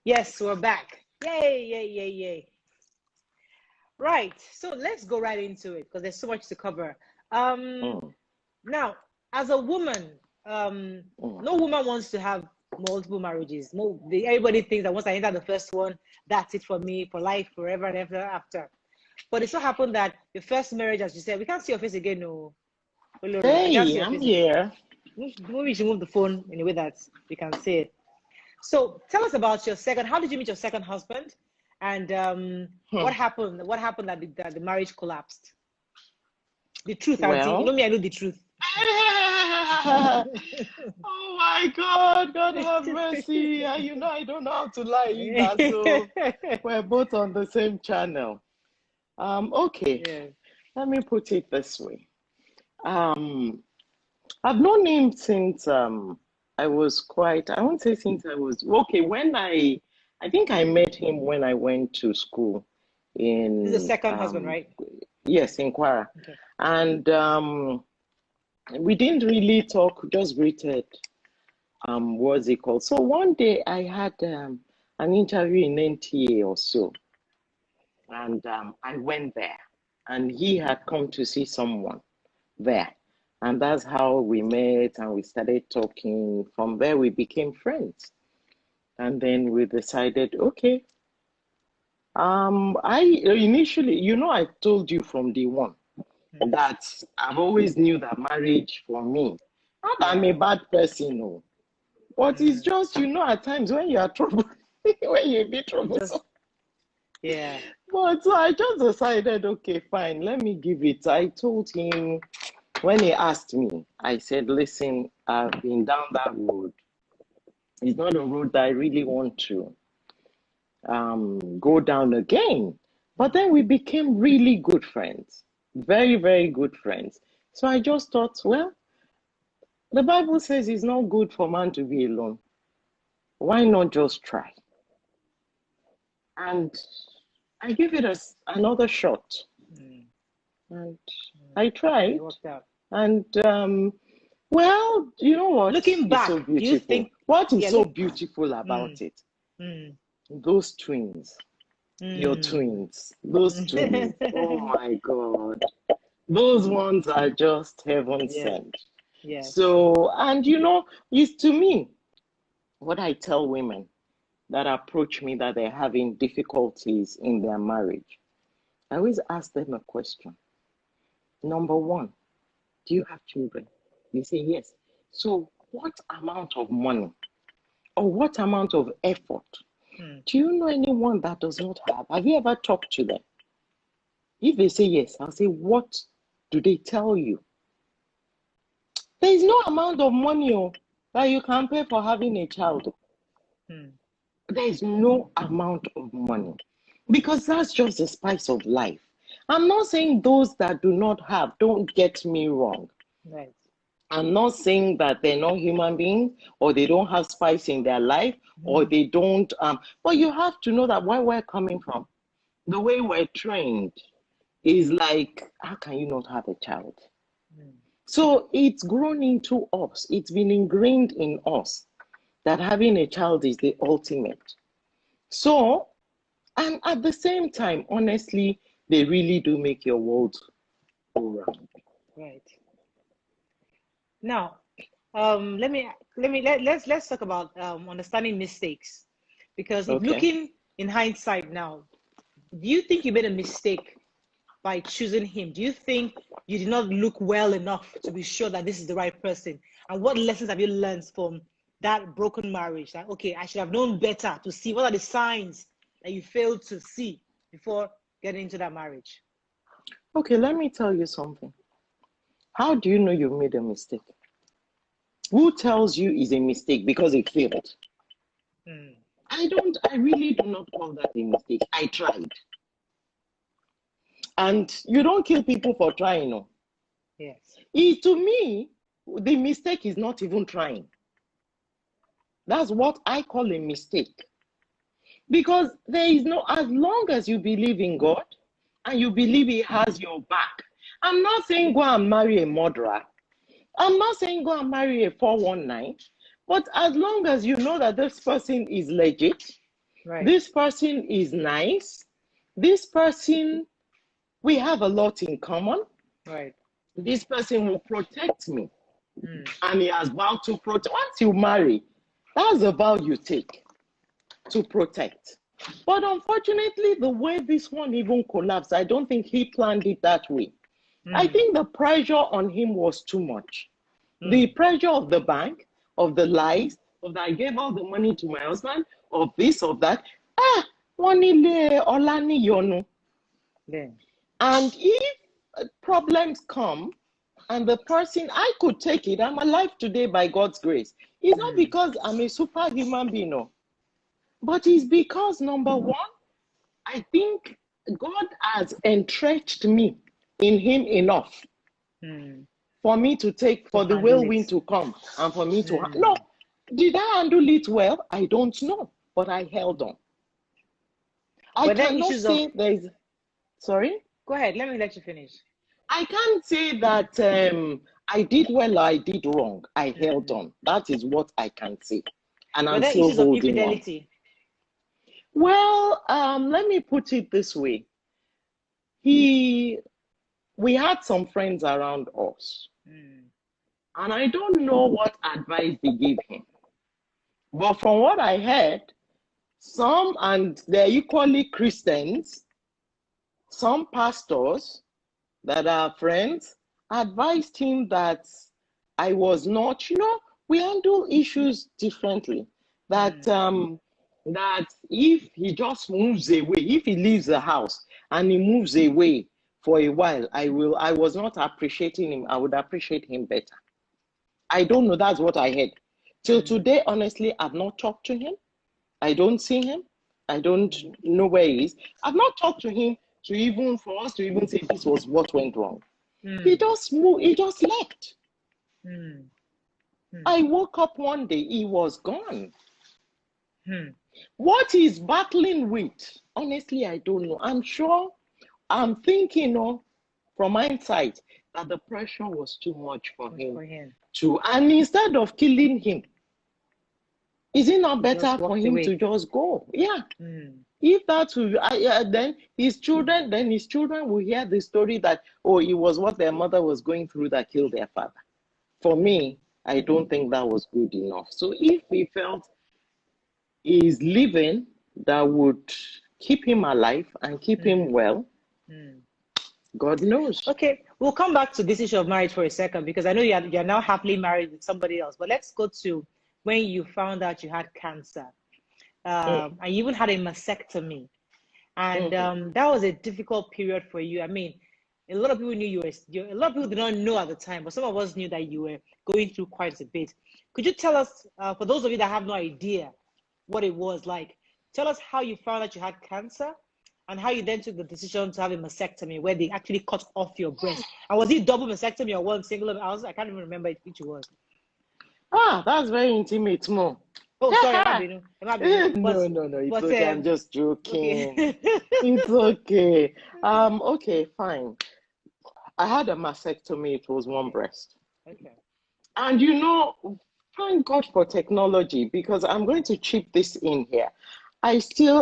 Yes, we're back. Yay, yay, yay, yay. Right. So let's go right into it because there's so much to cover. Um, Mm, Now, as a woman, mm. no woman wants to have multiple marriages. No, everybody thinks that once I enter the first one, that's it for me for life, forever and ever after. But it so happened that the first marriage, as you said, we can't see your face again. No, Olori, I can't see Hey, your I'm face again. here. Maybe you should move the phone in a way that we can see it. So tell us about your second. How did you meet your second husband? And what Hmm. happened? What happened that the marriage collapsed? The truth, Auntie. You know Well, me, I know the truth. oh my God, God have mercy. You know, I don't know how to lie either, so we're both on the same channel. Okay, Yeah. let me put it this way. Um, I've known him since I was quite, I won't say since I was, okay, I think I met him when I went to school This is the in, second husband, right? yes, in Kwara. Okay. And we didn't really talk, just greeted, what's it called? So one day I had an interview in NTA or so, and I went there, and he had come to see someone there. And that's how we met and we started talking. From there, we became friends. And then we decided, okay, I initially, I told you from day one Mm. that I've always knew that marriage for me, not that I'm a Yeah. bad person, no, but it's Mm. just, at times when you are trouble, when you're a bit troublesome. Just yeah. But so I just decided, okay, fine, let me give it. I told him when he asked me, I said, listen, I've been down that road. It's not a road that I really want to go down again. But Mm. then we became really good friends, very, very good friends. So I just thought, well, the Bible says it's not good for man to be alone. Why not just try? And I gave it another shot. Mm. And Mm. I It tried. worked out. And well, you know what Looking is so back, do you beautiful? think? What is Yeah. so Look. beautiful Mm. about it? Mm. Those twins, your Mm. twins, those twins. Oh my God. Those ones are just heaven Yes. sent. Yes. So, and it's to me what I tell women that approach me that they're having difficulties in their marriage. I always ask them a question. Number one, do you have children? They say yes. So, what amount of money or what amount of effort Mm. do you know anyone that does not have? Have you ever talked to them? If they say yes, I'll say, what do they tell you? There is no amount of money that you can pay for having a child. Mm. There is no amount of money because that's just the spice of life. I'm not saying those that do not have, don't get me wrong. Right. I'm not saying that they're not human beings or they don't have spice in their life or Mm. they don't, but you have to know that where we're coming from, the way we're trained is like, how can you not have a child? Mm. So it's grown into us, it's been ingrained in us that having a child is the ultimate. So, and at the same time, honestly, they really do make your world go round. Right. Now, let's talk about understanding mistakes, because if Okay. looking in hindsight now, do you think you made a mistake by choosing him? Do you think you did not look well enough to be sure that this is the right person? And what lessons have you learned from that broken marriage? That okay, I should have known better to see what are the signs that you failed to see before getting into that marriage. Okay, let me tell you something. How do you know you've made a mistake? Who tells you is a mistake because it failed? Mm. I really do not call that a mistake. I tried. And you don't kill people for trying, no. Yes. To me, the mistake is not even trying. That's what I call a mistake. Because there is no, as long as you believe in God and you believe He has your back. I'm not saying go and marry a murderer. I'm not saying go and marry a 419. But as long as you know that this person is legit, Right. This person is nice. This person, we have a lot in common. Right. This person will protect me. Mm. And he has vowed to protect. Once you marry, that's the vow you take, to protect. But unfortunately, the way this one even collapsed, I don't think he planned it that way. I think the pressure on him was too much. The pressure of the bank, of the lies, of that I gave all the money to my husband, of this, of that. Olani Yono. Yeah. And if problems come, and the person, I could take it. I'm alive today by God's grace. It's not because I'm a superhuman being, no. But it's because, number one, I think God has entrenched me in Him enough for me to take, for the whirlwind to come, and for me to, no, did I handle it well? I don't know, but I held on. I cannot say there's, sorry? Go ahead, let me let you finish. I can't say that I did well or I did wrong. I held on. That is what I can say. And I'm still issues of holding infidelity? On. Well, let me put it this way. We had some friends around us. And I don't know what advice they gave him. But from what I heard, some, and they're equally Christians, some pastors that are friends, advised him that I was not, we handle issues differently. That that if he just moves away, if he leaves the house and he moves away for a while, I was not appreciating him. I would appreciate him better. I don't know. That's what I heard. Till today, honestly, I've not talked to him. I don't see him. I don't know where he is. I've not talked to him for us to even say this was what went wrong. He just moved, he just left. I woke up one day, he was gone. What he's battling with, honestly, I don't know. I'm sure, I'm thinking, from hindsight, that the pressure was too much for him. And instead of killing him, is it not better for him to just go? Yeah. If that's then his children will hear the story that, it was what their mother was going through that killed their father. For me, I don't think that was good enough. So if he felt he's living that would keep him alive and keep him well, God knows. Okay, we'll come back to this issue of marriage for a second, because I know you're now happily married with somebody else. But let's go to when you found out you had cancer. And you even had a mastectomy. And that was a difficult period for you. I mean, a lot of people knew a lot of people did not know at the time, but some of us knew that you were going through quite a bit. Could you tell us, for those of you that have no idea what it was like, tell us how you found out you had cancer and how you then took the decision to have a mastectomy where they actually cut off your breast. And was it double mastectomy or one single? I can't even remember which it was. That's very intimate, Mo. Oh, sorry, No, it's okay. I'm just joking. Okay. It's okay. Okay, fine. I had a mastectomy. It was one breast. Okay. And thank God for technology, because I'm going to chip this in here. I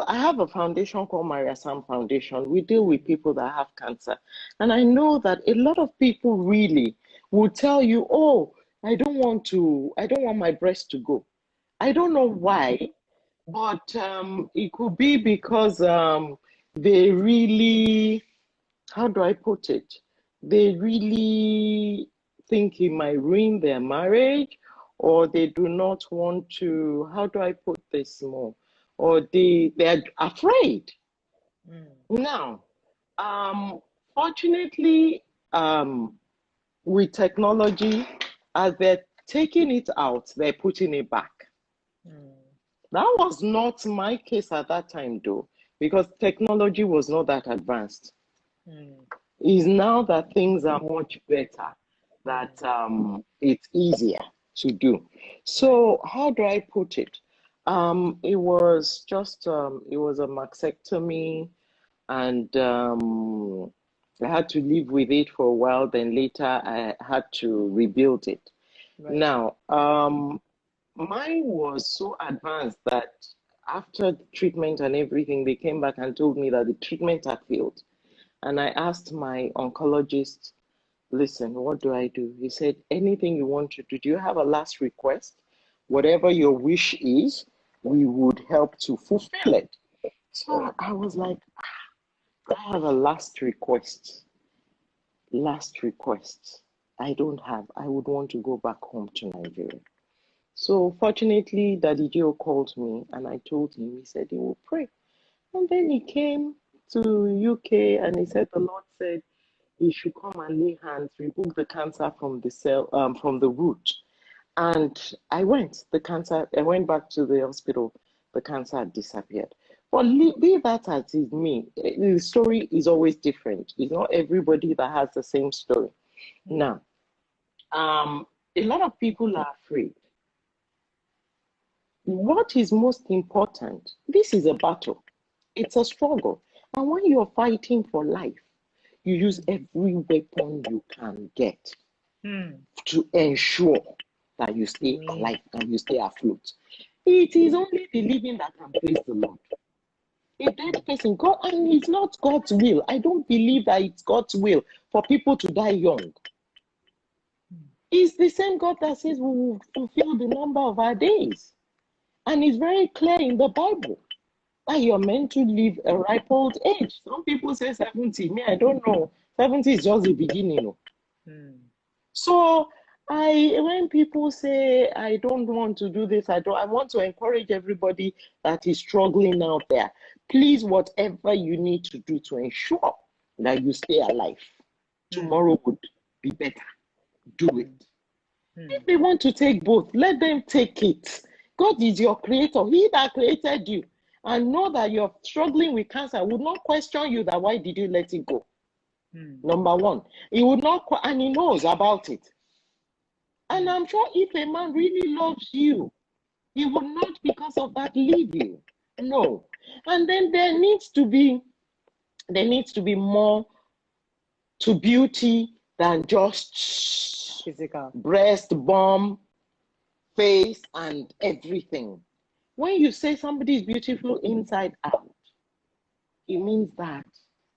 have a foundation called Maria Sam Foundation. We deal with people that have cancer. And I know that a lot of people really will tell you, I don't want my breast to go. I don't know why, but it could be because they really, how do I put it? They really think it might ruin their marriage, or they do not want to, how do I put this more? Or they're afraid. Now, fortunately, with technology, as they're taking it out, they're putting it back. That was not my case at that time, though, because technology was not that advanced. It's now that things are much better, that it's easier to do. So how do I put it? It was just, it was a mastectomy, and I had to live with it for a while. Then later I had to rebuild it. Right. Now, mine was so advanced that After the treatment and everything, they came back and told me that the treatment had failed. And I asked my oncologist, listen, what do I do? He said, anything you want to do. Do you have a last request? Whatever your wish is, we would help to fulfill it. So I was like, I have a last request. Last request. I don't have. I would want to go back home to Nigeria. So fortunately, Daddy Joe called me and I told him, he said he will pray. And then he came to UK and he said the Lord said he should come and lay hands, remove the cancer from the cell, from the root. And I went back to the hospital, the cancer had disappeared. But be that as it may, the story is always different. It's not everybody that has the same story. Now, a lot of people are afraid. What is most important? This is a battle. It's a struggle. And when you're fighting for life, you use every weapon you can get to ensure that you stay alive and you stay afloat. It is only the living that can praise the Lord. A dead person, God, and it's not God's will. I don't believe that it's God's will for people to die young. It's the same God that says we will fulfill the number of our days. And it's very clear in the Bible that you're meant to live a ripe old age. Some people say 70. Me, I don't know. 70 is just the beginning. So when people say, I don't want to do this, I want to encourage everybody that is struggling out there. Please, whatever you need to do to ensure that you stay alive, tomorrow would be better. Do it. If they want to take both, let them take it. God is your creator. He that created you. And know that you're struggling with cancer would not question you that why did you let it go? Number one, he would not, and he knows about it. And I'm sure if a man really loves you, he would not because of that leave you. No. And then there needs to be more to beauty than just physical breast, bum, face, and everything. When you say somebody is beautiful inside out, it means that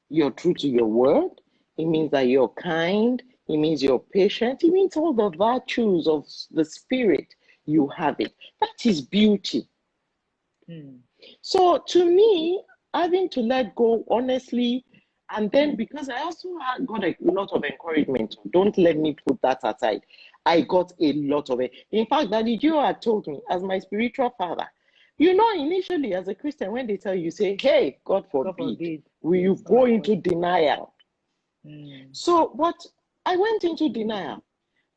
you're true to your word. It means that you're kind. It means you're patient. It means all the virtues of the spirit, you have it. That is beauty. So to me, having to let go, honestly, and then because I also got a lot of encouragement. Don't let me put that aside. I got a lot of it. In fact, Daddy Joe had told me, as my spiritual father, you know, initially as a Christian, when they tell you, say, hey, God forbid, will you go into denial? So, but I went into denial.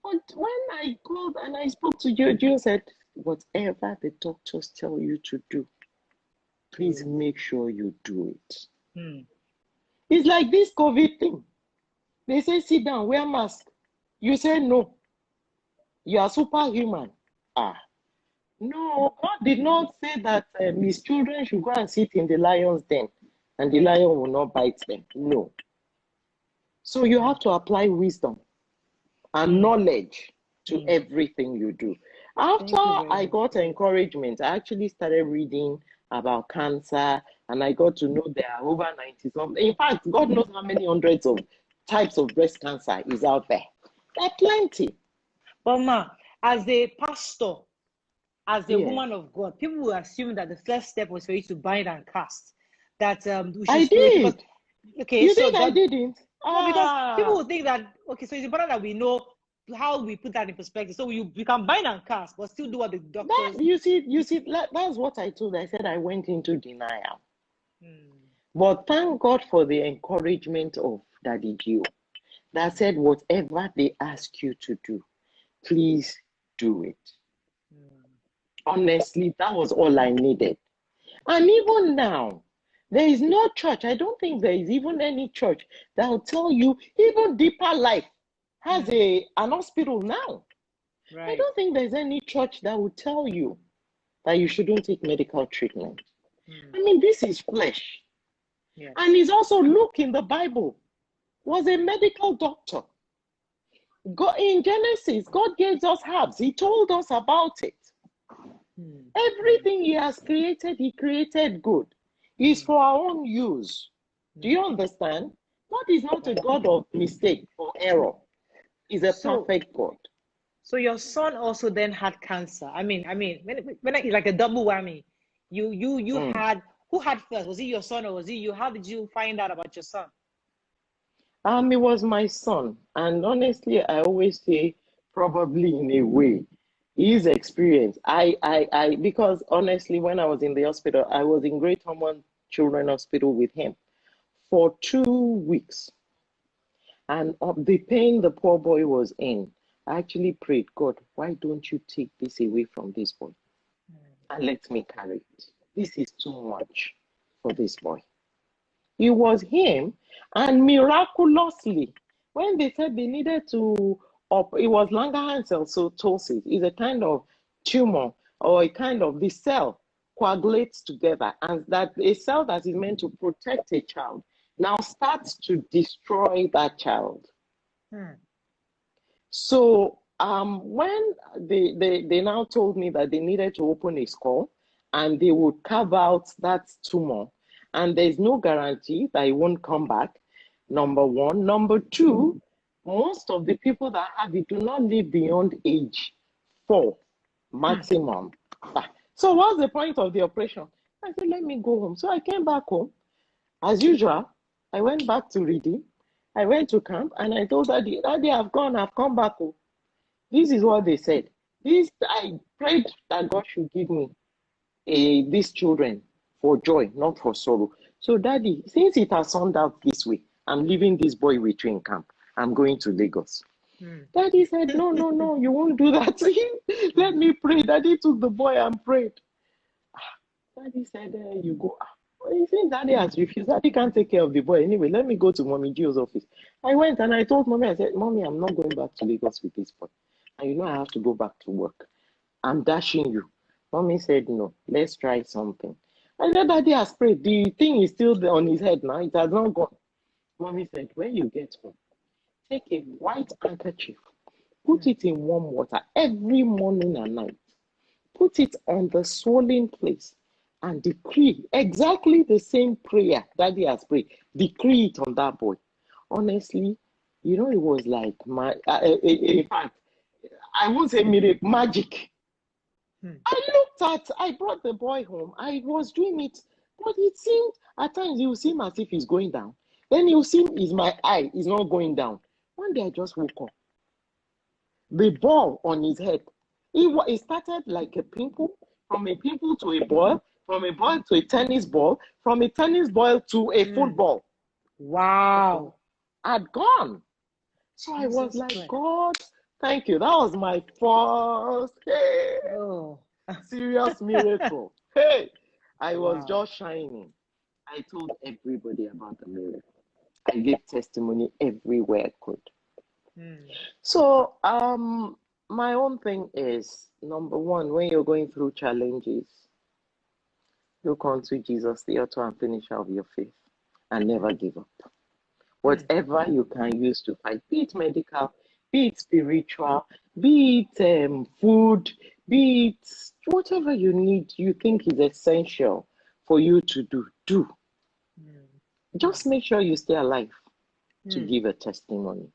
But when I called and I spoke to Joe, Joe said, whatever the doctors tell you to do, please make sure you do it. It's like this COVID thing. They say, sit down, wear mask. You say no. You are superhuman. No, God did not say that his children should go and sit in the lion's den and the lion will not bite them. No. So you have to apply wisdom and knowledge to everything you do. After I got encouragement, I actually started reading about cancer and I got to know there are over 90 something. In fact, God knows how many hundreds of types of breast cancer is out there. There are plenty. But ma, as a pastor, as a woman of God, people will assume that the first step was for you to bind and cast. That we should I did. Okay, you so think God, I didn't? No, because people will think that, okay, so it's important that we know how we put that in perspective. So we can bind and cast, but still do what the doctors... You see, that's what I told. I said I went into denial. But thank God for the encouragement of Daddy Gio that said, whatever they ask you to do, please do it. Honestly, that was all I needed. And even now, there is no church. I don't think there is even any church that will tell you, even Deeper Life has an hospital now. Right. I don't think there's any church that will tell you that you shouldn't take medical treatment. I mean, this is flesh. Yes. And it's also, look in the Bible, was a medical doctor. God, in Genesis, God gave us herbs. He told us about it. Everything he has created, he created good. It's for our own use. Do you understand? God is not a God of mistake or error. He's a perfect God. So your son also then had cancer. I mean, when like a double whammy. You had, who had first? Was it your son or was it you? How did you find out about your son? It was my son, and honestly, I always say probably in a way, his experience. Because honestly, when I was in the hospital, I was in Great Ormond Children's Hospital with him for 2 weeks, and of the pain the poor boy was in, I actually prayed, God, why don't you take this away from this boy and let me carry it? This is too much for this boy. It was him, and miraculously, when they said they needed to it was Langerhans cell, so ptosis is a kind of tumor, or a kind of, the cell coagulates together, and that a cell that is meant to protect a child now starts to destroy that child. So when they now told me that they needed to open a skull and they would carve out that tumor, and there's no guarantee that it won't come back, number one. Number two, most of the people that have it do not live beyond age 4 maximum. So what's the point of the operation? I said, let me go home. So I came back home. As usual, I went back to reading. I went to camp and I told Daddy, I've come back home. This is what they said. I prayed that God should give me these children for joy, not for sorrow. So, Daddy, since it has turned out this way, I'm leaving this boy with you in camp. I'm going to Lagos. Daddy said, no, you won't do that. Let me pray. Daddy took the boy and prayed. Daddy said, you go. You think Daddy has refused? Daddy can't take care of the boy anyway. Let me go to Mommy Gio's office. I went and I told Mommy, I said, Mommy, I'm not going back to Lagos with this boy. And you know I have to go back to work. I'm dashing you. Mommy said, no, let's try something. I said, Daddy has prayed. The thing is still on his head now. It has not gone. Mommy said, when you get home, take a white handkerchief, put it in warm water every morning and night. Put it on the swollen place and decree exactly the same prayer Daddy has prayed. Decree it on that boy. Honestly, you know, it was like, in fact, I won't say miracle, magic. I brought the boy home. I was doing it, but it seemed, at times, you seem as if he's going down. Then you see, my eye is not going down. One day I just woke up. The ball on his head, it started like a pimple, from a pimple to a ball, from a ball to a tennis ball, from a tennis ball to a football. Wow. Had gone. So I was like, God, thank you. That was my first serious miracle. I was just shining. I told everybody about the miracle. I gave testimony everywhere I could. So my own thing is, number one, when you're going through challenges, look unto Jesus, the author and finisher of your faith, and never give up. Whatever you can use to fight, be it medical, be it spiritual, be it food, be it whatever you need, you think is essential for you to do. Just make sure you stay alive to give a testimony.